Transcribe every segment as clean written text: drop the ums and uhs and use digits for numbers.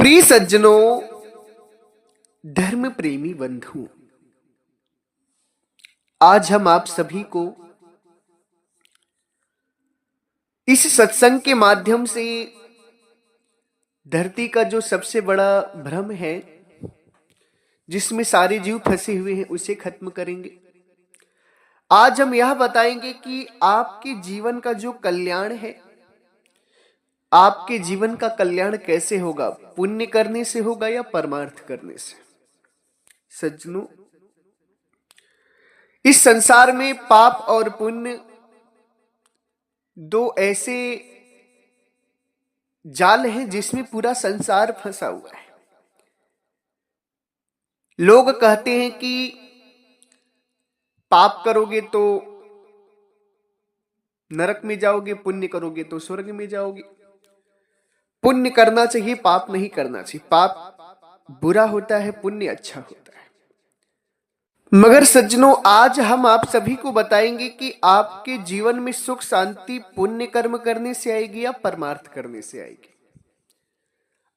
प्रिय सज्जनों, धर्म प्रेमी बंधु, आज हम आप सभी को इस सत्संग के माध्यम से धरती का जो सबसे बड़ा भ्रम है, जिसमें सारे जीव फंसे हुए हैं, उसे खत्म करेंगे। आज हम यह बताएंगे कि आपके जीवन का जो कल्याण है, आपके जीवन का कल्याण कैसे होगा, पुण्य करने से होगा या परमार्थ करने से। सज्जनों, इस संसार में पाप और पुण्य दो ऐसे जाल हैं जिसमें पूरा संसार फंसा हुआ है। लोग कहते हैं कि पाप करोगे तो नरक में जाओगे, पुण्य करोगे तो स्वर्ग में जाओगे। पुण्य करना चाहिए, पाप नहीं करना चाहिए। पाप बुरा होता है, पुण्य अच्छा होता है। मगर सज्जनों, आज हम आप सभी को बताएंगे कि आपके जीवन में सुख शांति पुण्य कर्म करने से आएगी या परमार्थ करने से आएगी।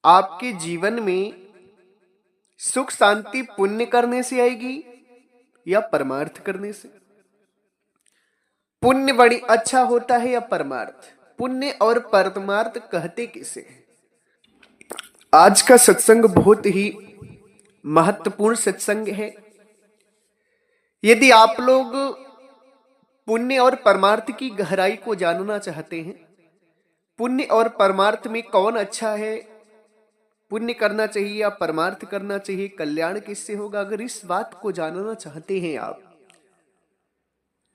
आपके जीवन में सुख शांति पुण्य करने से आएगी या परमार्थ करने से। पुण्य बड़ी अच्छा होता है या परमार्थ। पुण्य और परमार्थ कहते किसे हैं। आज का सत्संग बहुत ही महत्वपूर्ण सत्संग है। यदि आप लोग पुण्य और परमार्थ की गहराई को जानना चाहते हैं, पुण्य और परमार्थ में कौन अच्छा है, पुण्य करना चाहिए या परमार्थ करना चाहिए, कल्याण किससे होगा, अगर इस बात को जानना चाहते हैं आप,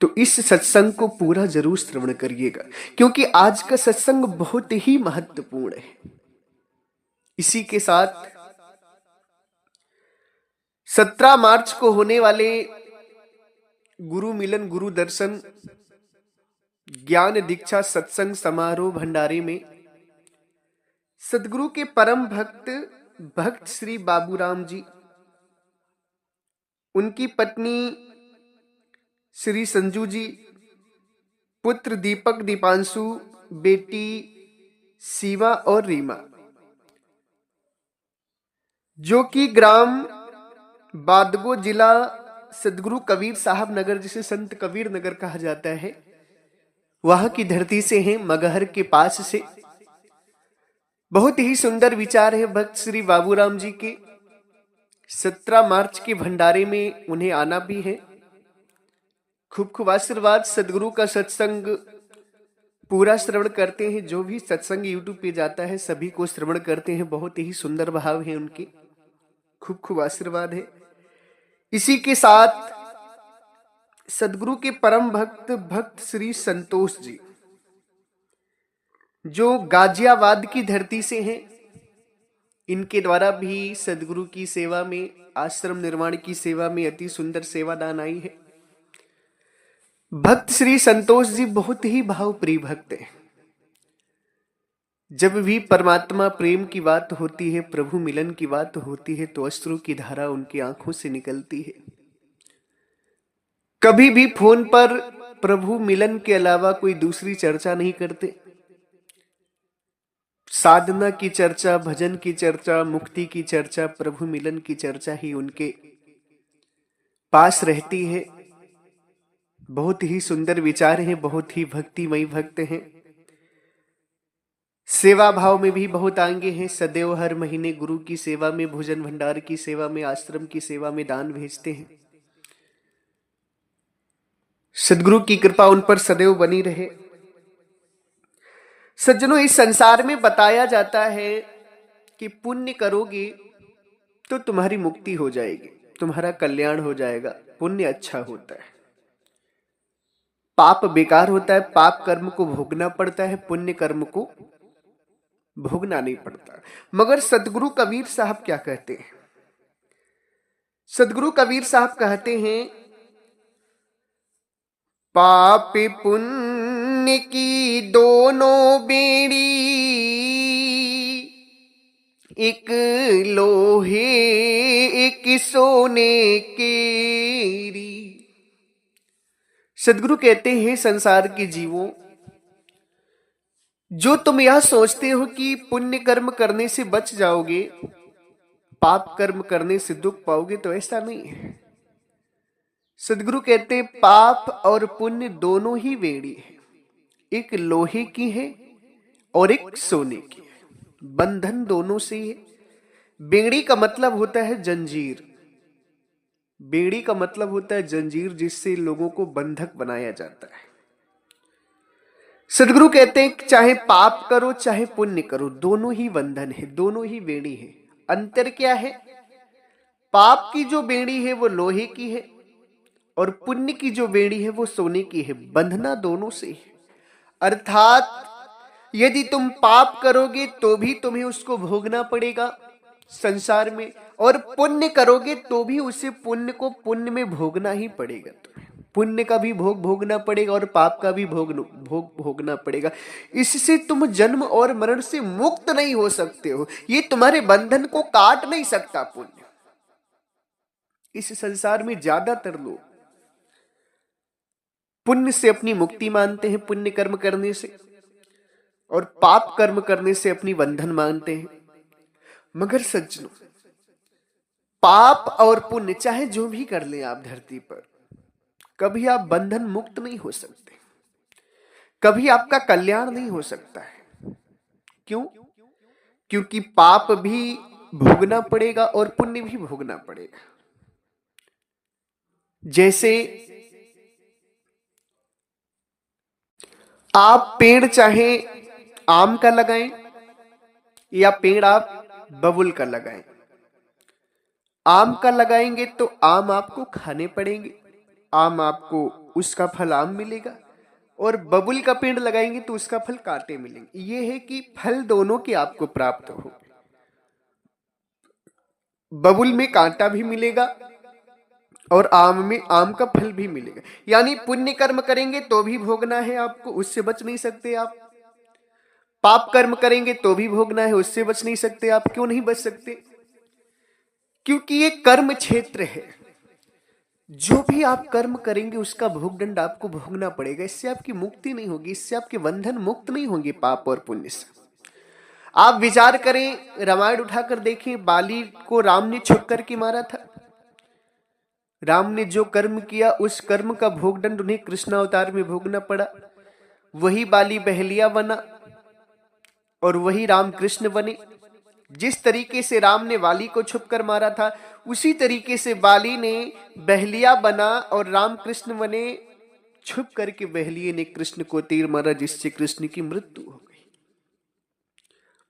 तो इस सत्संग को पूरा जरूर श्रवण करिएगा, क्योंकि आज का सत्संग बहुत ही महत्वपूर्ण है। इसी के साथ 17 मार्च को होने वाले गुरु मिलन, गुरु दर्शन, ज्ञान दीक्षा सत्संग समारोह भंडारे में सदगुरु के परम भक्त श्री बाबूराम जी, उनकी पत्नी श्री संजू जी, पुत्र दीपक दीपांशु, बेटी सीमा और रीमा, जो कि ग्राम बादगो, जिला सदगुरु कबीर साहब नगर, जिसे संत कबीर नगर कहा जाता है, वहां की धरती से हैं, मगहर के पास से। बहुत ही सुंदर विचार है भक्त श्री बाबूराम जी के। 17 मार्च के भंडारे में उन्हें आना भी है। खूब खूब आशीर्वाद। सदगुरु का सत्संग पूरा श्रवण करते हैं। जो भी सत्संग यूट्यूब पे जाता है सभी को श्रवण करते हैं। बहुत ही सुंदर भाव है उनके। खूब खूब आशीर्वाद है। इसी के साथ सदगुरु के परम भक्त श्री संतोष जी, जो गाजियाबाद की धरती से हैं, इनके द्वारा भी सदगुरु की सेवा में, आश्रम निर्माण की सेवा में अति सुंदर सेवादान आई है। भक्त श्री संतोष जी बहुत ही भावप्रिय भक्त हैं। जब भी परमात्मा प्रेम की बात होती है, प्रभु मिलन की बात होती है, तो अश्रु की धारा उनकी आंखों से निकलती है। कभी भी फोन पर प्रभु मिलन के अलावा कोई दूसरी चर्चा नहीं करते। साधना की चर्चा, भजन की चर्चा, मुक्ति की चर्चा, प्रभु मिलन की चर्चा ही उनके पास रहती है। बहुत ही सुंदर विचार हैं, बहुत ही भक्तिमयी भक्त हैं। सेवा भाव में भी बहुत आगे हैं। सदैव हर महीने गुरु की सेवा में, भोजन भंडार की सेवा में, आश्रम की सेवा में दान भेजते हैं। सदगुरु की कृपा उन पर सदैव बनी रहे। सज्जनों, इस संसार में बताया जाता है कि पुण्य करोगे तो तुम्हारी मुक्ति हो जाएगी, तुम्हारा कल्याण हो जाएगा। पुण्य अच्छा होता है, पाप बेकार होता है। पाप कर्म को भोगना पड़ता है, पुण्य कर्म को भोगना नहीं पड़ता। मगर सदगुरु कबीर साहब क्या कहते हैं? सदगुरु कबीर साहब कहते हैं, पाप पुण्य की दोनों बेड़ी एक लोहे एक सोने केरी। सदगुरु कहते हैं, संसार के जीवों, जो तुम यह सोचते हो कि पुण्य कर्म करने से बच जाओगे, पाप कर्म करने से दुख पाओगे, तो ऐसा नहीं है। सदगुरु कहते हैं पाप और पुण्य दोनों ही बेड़ी है, एक लोहे की है और एक सोने की है। बंधन दोनों से ही है। बेड़ी का मतलब होता है जंजीर। बेड़ी का मतलब होता है जंजीर, जिससे लोगों को बंधक बनाया जाता है। सदगुरु कहते हैं चाहे पाप करो चाहे पुण्य करो, दोनों ही बंधन है, दोनों ही बेड़ी है। अंतर क्या है? पाप की जो बेड़ी है वो लोहे की है और पुण्य की जो बेड़ी है वो सोने की है। बंधना दोनों से है। अर्थात यदि तुम पाप करोगे तो भी तुम्हें उसको भोगना पड़ेगा संसार में, और पुण्य करोगे तो भी उसे पुण्य को पुण्य में भोगना ही पड़ेगा। तुम्हें पुण्य का भी भोग भोगना पड़ेगा और पाप का भी भोगना पड़ेगा। इससे तुम जन्म और मरण से मुक्त नहीं हो सकते हो। ये तुम्हारे बंधन को काट नहीं सकता पुण्य। इस संसार में ज्यादातर लोग पुण्य से अपनी मुक्ति मानते हैं, पुण्य कर्म करने से, और पाप कर्म करने से अपनी बंधन मानते हैं। मगर सज्जनों, पाप और पुण्य चाहे जो भी कर ले आप धरती पर, कभी आप बंधन मुक्त नहीं हो सकते, कभी आपका कल्याण नहीं हो सकता है। क्यों? क्योंकि पाप भी भोगना पड़ेगा और पुण्य भी भोगना पड़ेगा। जैसे आप पेड़ चाहे आम का लगाएं या पेड़ आप बबुल का लगाएं, आम का लगाएंगे तो आम आपको खाने पड़ेंगे, आम आपको उसका फल आम मिलेगा, और बबुल का पेड़ लगाएंगे तो उसका फल कांटे मिलेंगे। ये है कि फल दोनों के आपको प्राप्त हो। बबुल में कांटा भी मिलेगा और आम में आम का फल भी मिलेगा। यानी पुण्य कर्म करेंगे तो भी भोगना है आपको, उससे बच नहीं सकते आप। पाप कर्म करेंगे तो भी भोगना है, उससे बच नहीं सकते आप। क्यों नहीं बच सकते? क्योंकि ये कर्म क्षेत्र है। जो भी आप कर्म करेंगे उसका भोगदंड आपको भोगना पड़ेगा। इससे आपकी मुक्ति नहीं होगी, इससे आपके बंधन मुक्त नहीं होंगे पाप और पुण्य से। आप विचार करें, रामायण उठाकर देखें, बाली को राम ने छुप करके मारा था। राम ने जो कर्म किया उस कर्म का भोगदंड उन्हें कृष्ण अवतार में भोगना पड़ा। वही बाली बहलिया बना और वही राम कृष्ण बने। जिस तरीके से राम ने बाली को छुप कर मारा था, उसी तरीके से बाली ने बहलिया बना और राम कृष्ण बने। छुप करके बहलिए ने कृष्ण को तीर मारा, जिससे कृष्ण की मृत्यु हो गई।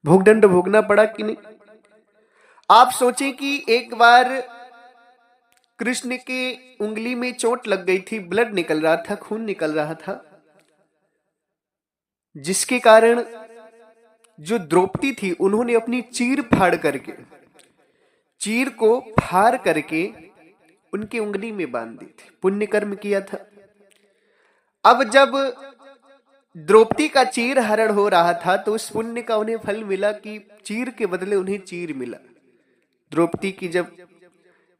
भोगदंड भोगना पड़ा कि नहीं? आप सोचें कि एक बार कृष्ण के उंगली में चोट लग गई थी, ब्लड निकल रहा था, खून निकल रहा था, जिसके कारण जो द्रौपदी थी उन्होंने अपनी चीर फाड़ करके, चीर को फाड़ करके उनकी उंगली में बांध दी थी। पुण्य कर्म किया था। अब जब द्रौपदी का चीर हरण हो रहा था तो उस पुण्य का उन्हें फल मिला कि चीर के बदले उन्हें चीर मिला। द्रौपदी की जब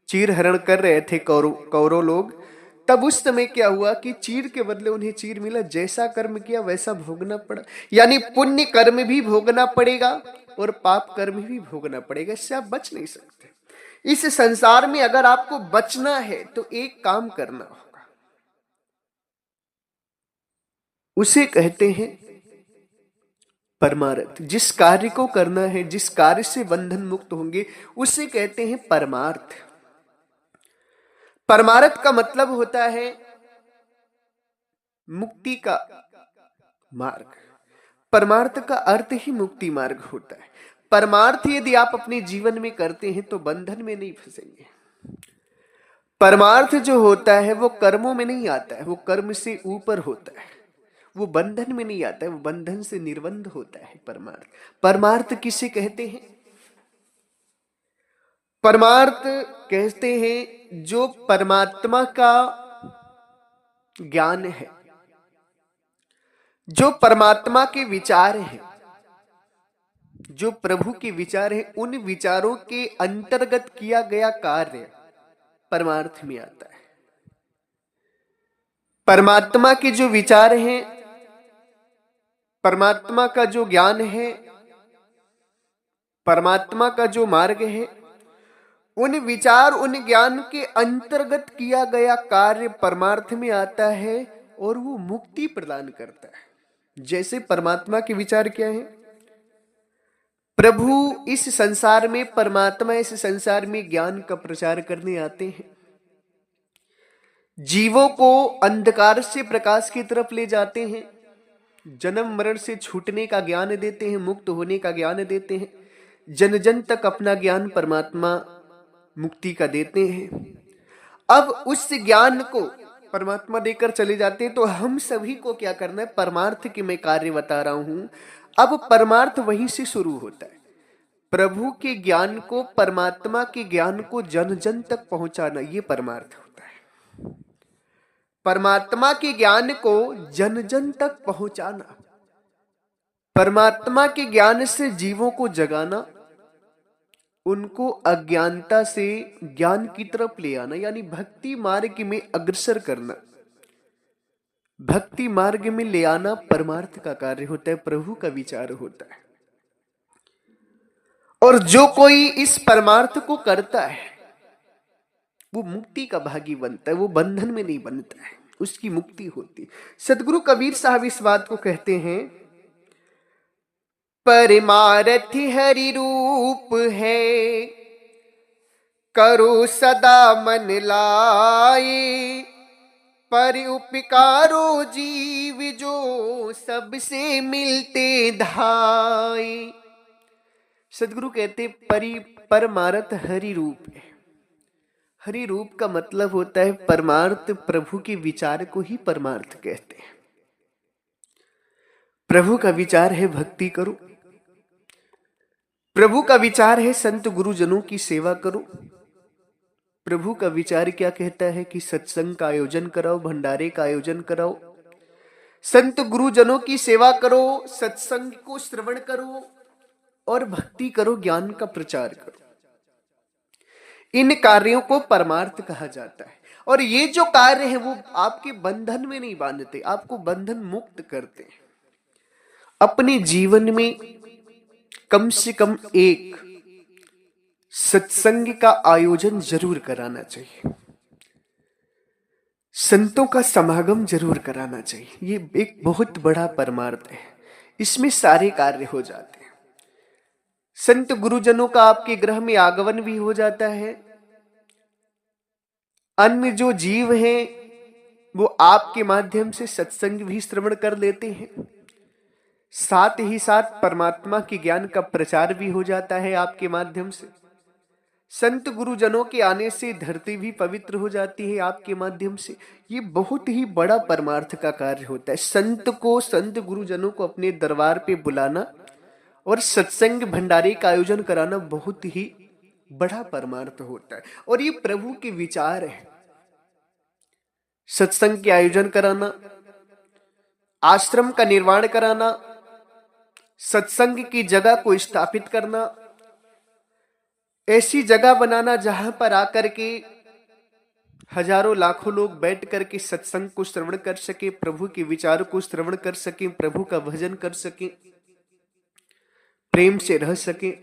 चीर हरण कर रहे थे कौरव लोग, तब उस समय क्या हुआ कि चीर के बदले उन्हें चीर मिला। जैसा कर्म किया वैसा भोगना पड़ा। यानी पुण्य कर्म भी भोगना पड़ेगा और पाप कर्म भी भोगना पड़ेगा। इससे आप बच नहीं सकते। इस संसार में अगर आपको बचना है तो एक काम करना होगा, उसे कहते हैं परमार्थ। जिस कार्य को करना है, जिस कार्य से बंधन मुक्त होंगे, उसे कहते हैं परमार्थ। परमार्थ का मतलब होता है मुक्ति का मार्ग। परमार्थ का अर्थ ही मुक्ति मार्ग होता है। परमार्थ यदि आप अपने जीवन में करते हैं तो बंधन में नहीं फंसेंगे। परमार्थ जो होता है वो कर्मों में नहीं आता है, वो कर्म से ऊपर होता है, वो बंधन में नहीं आता है, वो बंधन से निर्बंध होता है। परमार्थ, परमार्थ किसे कहते हैं? परमार्थ कहते हैं जो परमात्मा का ज्ञान है, जो परमात्मा के विचार हैं, जो प्रभु के विचार हैं, उन विचारों के अंतर्गत किया गया कार्य परमार्थ में आता है। परमात्मा के जो विचार हैं परमात्मा का जो ज्ञान है, परमात्मा का जो मार्ग है, उन विचार उन ज्ञान के अंतर्गत किया गया कार्य परमार्थ में आता है और वो मुक्ति प्रदान करता है। जैसे परमात्मा के विचार क्या है? प्रभु इस संसार में, परमात्मा इस संसार में ज्ञान का प्रचार करने आते हैं, जीवों को अंधकार से प्रकाश की तरफ ले जाते हैं, जन्म मरण से छूटने का ज्ञान देते हैं, मुक्त होने का ज्ञान देते हैं, जन जन तक अपना ज्ञान परमात्मा मुक्ति का देते हैं। अब उस ज्ञान को परमात्मा देकर चले जाते हैं, तो हम सभी को क्या करना है? परमार्थ की मैं कार्य बता रहा हूं। अब परमार्थ वहीं से शुरू होता है। प्रभु के ज्ञान को, परमात्मा के ज्ञान को जन जन तक पहुंचाना, ये परमार्थ होता है। परमात्मा के ज्ञान को जन जन तक पहुंचाना, परमात्मा के ज्ञान से जीवों को जगाना, उनको अज्ञानता से ज्ञान की तरफ ले आना, यानी भक्ति मार्ग में अग्रसर करना, भक्ति मार्ग में ले आना परमार्थ का कार्य होता है, प्रभु का विचार होता है। और जो कोई इस परमार्थ को करता है वो मुक्ति का भागी बनता है, वो बंधन में नहीं बनता है, उसकी मुक्ति होती। सदगुरु कबीर साहब इस बात को कहते हैं, परमारथ हरि रूप है, करो सदा मन लाए, पर उपकारो जीव जो सबसे मिलते धाए। सदगुरु कहते परमार्थ हरि रूप है। हरि रूप का मतलब होता है परमार्थ, प्रभु के विचार को ही परमार्थ कहते हैं। प्रभु का विचार है भक्ति करो, प्रभु का विचार है संत गुरुजनों की सेवा करो। प्रभु का विचार क्या कहता है कि सत्संग का आयोजन कराओ, भंडारे का आयोजन कराओ, संत गुरुजनों की सेवा करो, सत्संग को श्रवण करो और भक्ति करो, ज्ञान का प्रचार करो। इन कार्यों को परमार्थ कहा जाता है। और ये जो कार्य है वो आपके बंधन में नहीं बांधते, आपको बंधन मुक्त करते हैं। अपने जीवन में कम से कम एक सत्संग का आयोजन जरूर कराना चाहिए, संतों का समागम जरूर कराना चाहिए। ये एक बहुत बड़ा परमार्थ है, इसमें सारे कार्य हो जाते हैं। संत गुरुजनों का आपके गृह में आगमन भी हो जाता है, अन्य जो जीव हैं वो आपके माध्यम से सत्संग भी श्रवण कर लेते हैं, साथ ही साथ परमात्मा के ज्ञान का प्रचार भी हो जाता है आपके माध्यम से। संत गुरुजनों के आने से धरती भी पवित्र हो जाती है आपके माध्यम से। ये बहुत ही बड़ा परमार्थ का कार्य होता है। संत गुरुजनों को अपने दरबार पे बुलाना और सत्संग भंडारे का आयोजन कराना बहुत ही बड़ा परमार्थ होता है। और ये प्रभु के विचार है। सत्संग के आयोजन कराना, आश्रम का निर्माण कराना, सत्संग की जगह को स्थापित करना, ऐसी जगह बनाना जहां पर आकर के हजारों लाखों लोग बैठ करके सत्संग को श्रवण कर सके, प्रभु के विचार को श्रवण कर सके, प्रभु का भजन कर सके, प्रेम से रह सके,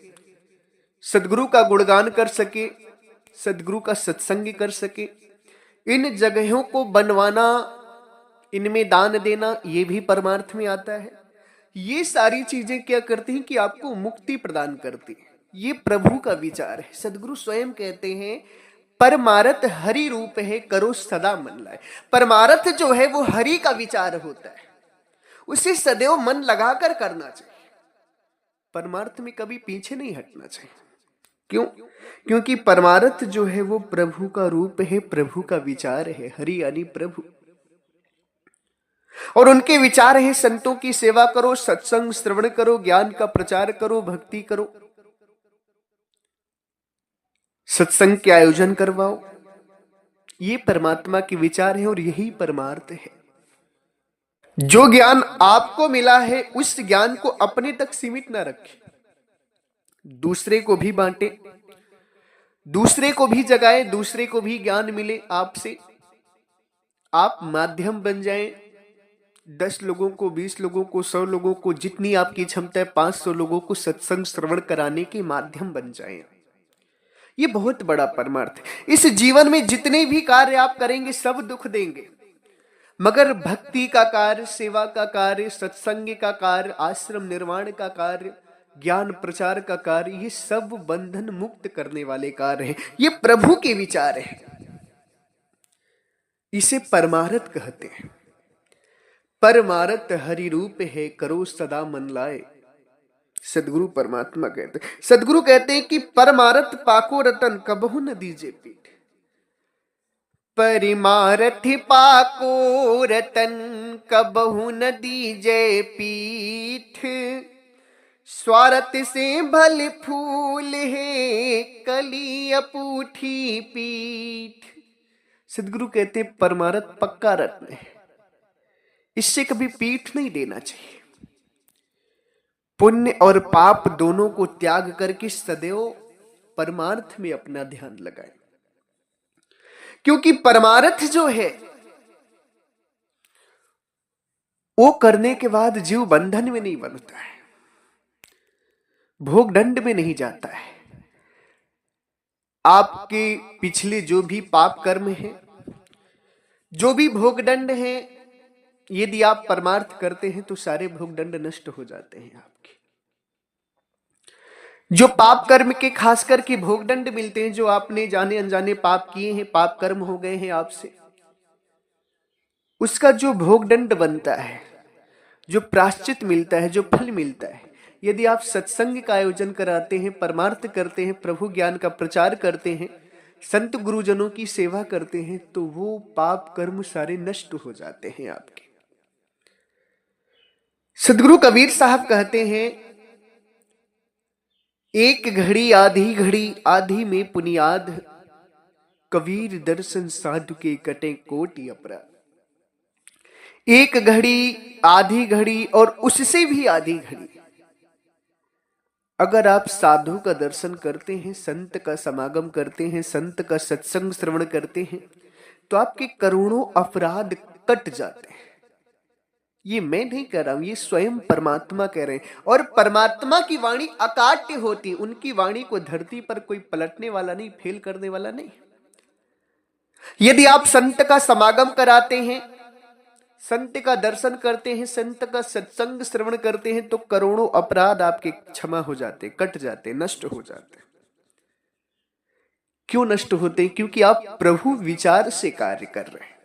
सदगुरु का गुणगान कर सके, सदगुरु का सत्संग कर सके। इन जगहों को बनवाना, इनमें दान देना, ये भी परमार्थ में आता है। ये सारी चीजें क्या करती हैं कि आपको मुक्ति प्रदान करती है। ये प्रभु का विचार है। सदगुरु स्वयं कहते हैं परमार्थ हरि रूप है, करो सदा मन लाए। परमार्थ जो है वो हरि का विचार होता है, उसे सदैव मन लगाकर करना चाहिए। परमार्थ में कभी पीछे नहीं हटना चाहिए। क्यों? क्योंकि परमार्थ जो है वो प्रभु का रूप है, प्रभु का विचार है। हरि यानी प्रभु, और उनके विचार है संतों की सेवा करो, सत्संग श्रवण करो, ज्ञान का प्रचार करो, भक्ति करो, सत्संग के आयोजन करवाओ। ये परमात्मा के विचार है और यही परमार्थ है। जो ज्ञान आपको मिला है उस ज्ञान को अपने तक सीमित ना रखें, दूसरे को भी बांटे, दूसरे को भी जगाए, दूसरे को भी ज्ञान मिले आपसे। आप माध्यम बन जाएं, 10 लोगों को, 20 लोगों को, 100 लोगों को, जितनी आपकी क्षमता है 500 लोगों को सत्संग श्रवण कराने के माध्यम बन जाएं। ये बहुत बड़ा परमार्थ है। इस जीवन में जितने भी कार्य आप करेंगे सब दुख देंगे, मगर भक्ति का कार्य, सेवा का कार्य, सत्संग का कार्य, आश्रम निर्माण का कार्य, ज्ञान प्रचार का कार्य, ये सब बंधन मुक्त करने वाले कार्य हैं। ये प्रभु के विचार है। इसे परमारथ कहते हैं। परमारथ हरि रूप है, करो सदा मन लाए। सदगुरु परमात्मा कहते हैं। सदगुरु कहते हैं कि परमारथ पाको रतन, कबहु न दीजे पीठ। परिमारथ पाको रतन, कबहु न दीजे पीठ। स्वार्थ से भल फूल है, कली अपूठी पीठ। सदगुरु कहते हैं परमारथ पक्का रत्न है, इससे कभी पीठ नहीं देना चाहिए। पुण्य और पाप दोनों को त्याग करके सदैव परमार्थ में अपना ध्यान लगाएं, क्योंकि परमार्थ जो है वो करने के बाद जीव बंधन में नहीं बनता है, भोग दंड में नहीं जाता है। आपके पिछले जो भी पाप कर्म है, जो भी भोग दंड है, यदि आप परमार्थ करते हैं तो सारे भोग दंड नष्ट हो जाते हैं आपके। जो पाप कर्म के खास करके भोग दंड मिलते हैं, जो आपने जाने अनजाने पाप किए हैं, पाप कर्म हो गए हैं आपसे, उसका जो भोग दंड बनता है, जो प्रायश्चित मिलता है, जो फल मिलता है, यदि आप सत्संग का आयोजन कराते हैं, परमार्थ करते हैं, प्रभु ज्ञान का प्रचार करते हैं, संत गुरुजनों की सेवा करते हैं, तो वो पाप कर्म सारे नष्ट हो जाते हैं आपके। सदगुरु कबीर साहब कहते हैं, एक घड़ी आधी घड़ी, आधी में पुनियाद, कबीर दर्शन साधु के कटे कोटि अपराध। एक घड़ी, आधी घड़ी और उससे भी आधी घड़ी अगर आप साधु का दर्शन करते हैं, संत का समागम करते हैं, संत का सत्संग श्रवण करते हैं, तो आपके करोड़ों अपराध कट जाते हैं। ये मैं नहीं कह रहा हूं, ये स्वयं परमात्मा कह रहे हैं। और परमात्मा की वाणी अकाट्य होती, उनकी वाणी को धरती पर कोई पलटने वाला नहीं, फेल करने वाला नहीं। यदि आप संत का समागम कराते हैं, संत का दर्शन करते हैं, संत का सत्संग श्रवण करते हैं, तो करोड़ों अपराध आपके क्षमा हो जाते, कट जाते, नष्ट हो जाते। क्यों नष्ट होते? क्योंकि आप प्रभु विचार से कार्य कर रहे हैं,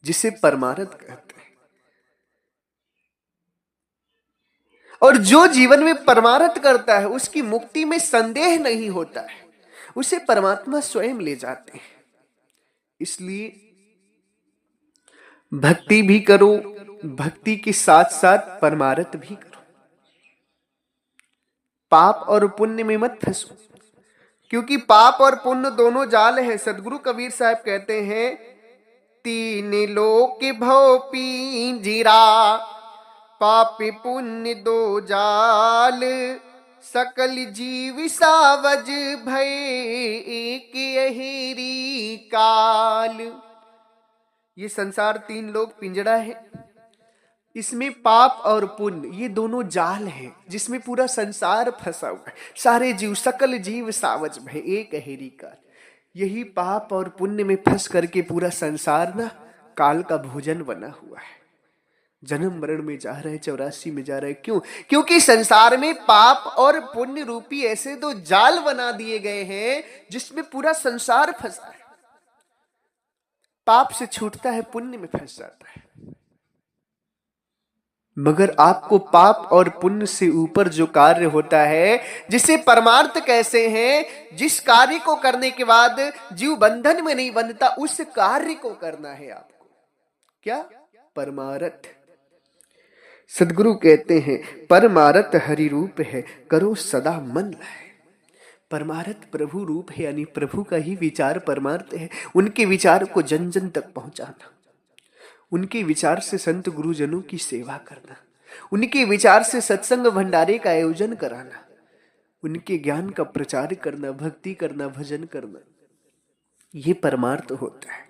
जिसे परमार्थ कहते हैं। और जो जीवन में परमार्थ करता है, उसकी मुक्ति में संदेह नहीं होता है, उसे परमात्मा स्वयं ले जाते हैं। इसलिए भक्ति भी करो, भक्ति के साथ साथ परमार्थ भी करो। पाप और पुण्य में मत फंसो, क्योंकि पाप और पुण्य दोनों जाल है। सदगुरु कबीर साहब कहते हैं, तीन लोक भव पिंजरा, पाप पुण्य दो जाल, सकल जीव सावज भय एक अहेरी काल। ये संसार तीन लोक पिंजड़ा है, इसमें पाप और पुण्य ये दोनों जाल हैं, जिसमें पूरा संसार फंसा हुआ है। सारे जीव, सकल जीव सावज भय एक अहेरी काल। यही पाप और पुण्य में फंस करके पूरा संसार ना काल का भोजन बना हुआ है। जन्म मरण में जा रहे, 84 में जा रहे। क्यों? क्योंकि संसार में पाप और पुण्य रूपी ऐसे दो जाल बना दिए गए हैं, जिसमें पूरा संसार फंसा है। पाप से छूटता है, पुण्य में फंस जाता है। मगर आपको पाप और पुण्य से ऊपर जो कार्य होता है, जिसे परमार्थ कैसे हैं, जिस कार्य को करने के बाद जीव बंधन में नहीं बंधता, उस कार्य को करना है आपको। क्या? परमार्थ। सदगुरु कहते हैं, परमार्थ हरि रूप है, करो सदा मन लाए। परमार्थ प्रभु रूप है, यानी प्रभु का ही विचार परमार्थ है। उनके विचार को जन जन तक पहुंचाना, उनके विचार से संत गुरुजनों की सेवा करना, उनके विचार से सत्संग भंडारे का आयोजन कराना, उनके ज्ञान का प्रचार करना, भक्ति करना, भजन करना, ये परमार्थ होता है।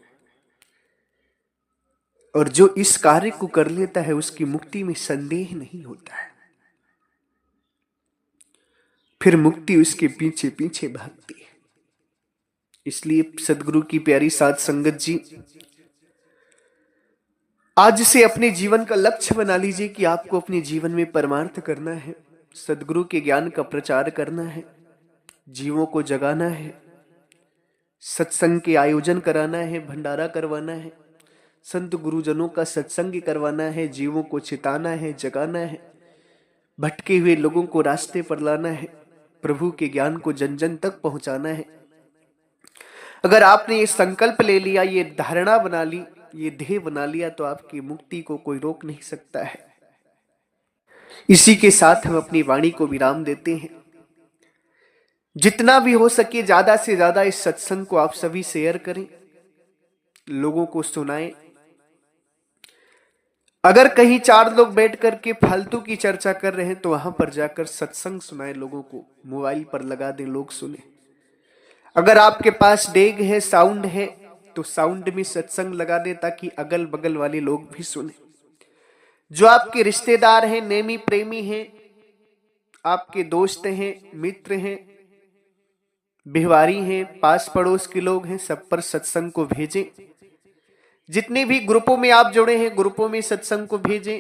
और जो इस कार्य को कर लेता है उसकी मुक्ति में संदेह नहीं होता है। फिर मुक्ति उसके पीछे पीछे भागती है। इसलिए सदगुरु की प्यारी साध संगत जी, आज से अपने जीवन का लक्ष्य बना लीजिए कि आपको अपने जीवन में परमार्थ करना है, सदगुरु के ज्ञान का प्रचार करना है, जीवों को जगाना है, सत्संग के आयोजन कराना है, भंडारा करवाना है, संत गुरुजनों का सत्संग करवाना है, जीवों को चिताना है, जगाना है, भटके हुए लोगों को रास्ते पर लाना है, प्रभु के ज्ञान को जन जन तक पहुंचाना है। अगर आपने ये संकल्प ले लिया, ये धारणा बना ली, ये ध्येय बना लिया, तो आपकी मुक्ति को कोई रोक नहीं सकता है। इसी के साथ हम अपनी वाणी को विराम देते हैं। जितना भी हो सके ज्यादा से ज्यादा इस सत्संग को आप सभी शेयर करें, लोगों को सुनाएं। अगर कहीं 4 लोग बैठ करके फालतू की चर्चा कर रहे हैं तो वहां पर जाकर सत्संग सुनाएं, लोगों को मोबाइल पर लगा दें, लोग सुने। अगर आपके पास डेग है, साउंड है, तो साउंड में सत्संग लगा दें ताकि अगल बगल वाले लोग भी सुने। जो आपके रिश्तेदार हैं, नेमी प्रेमी हैं, आपके दोस्त हैं, मित्र हैं, बिहवारी हैं, पास पड़ोस के लोग हैं, सब पर सत्संग को भेजें। जितने भी ग्रुपों में आप जुड़े हैं, ग्रुपों में सत्संग को भेजें।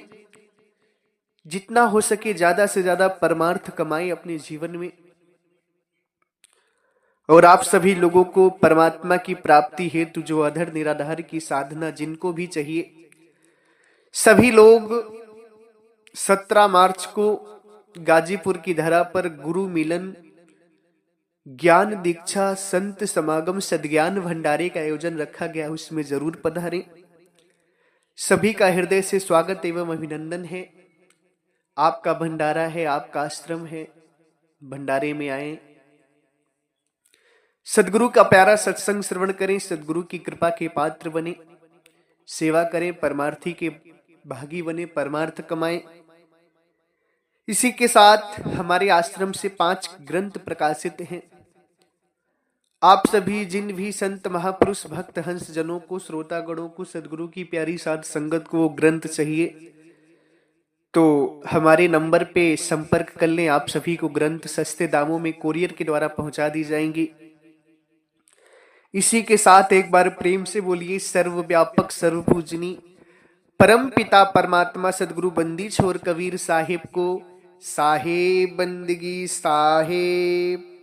जितना हो सके ज्यादा से ज्यादा परमार्थ कमाएं अपने जीवन में। और आप सभी लोगों को परमात्मा की प्राप्ति हेतु जो अधर निराधार की साधना जिनको भी चाहिए, सभी लोग 17 मार्च को गाजीपुर की धरा पर गुरु मिलन, ज्ञान दीक्षा, संत समागम, सद्ज्ञान भंडारे का आयोजन रखा गया, उसमें जरूर पधारें। सभी का हृदय से स्वागत एवं अभिनंदन है। आपका भंडारा है, आपका आश्रम है, भंडारे में आए, सदगुरु का प्यारा सत्संग श्रवण करें, सदगुरु की कृपा के पात्र बने, सेवा करें, परमार्थी के भागी बने, परमार्थ कमाएं। इसी के साथ हमारे आश्रम से 5 ग्रंथ प्रकाशित हैं। आप सभी जिन भी संत महापुरुष भक्त हंस जनों को, श्रोतागणों को सदगुरु की प्यारी साध संगत को ग्रंथ चाहिए तो हमारे नंबर पे संपर्क कर लें। आप सभी को ग्रंथ सस्ते दामों में कोरियर के द्वारा पहुंचा दी जाएंगी। इसी के साथ एक बार प्रेम से बोलिए, सर्वव्यापक सर्वपूजनी परम पिता परमात्मा सदगुरु बंदी छोर कबीर साहिब को साहेब बंदगी साहेब।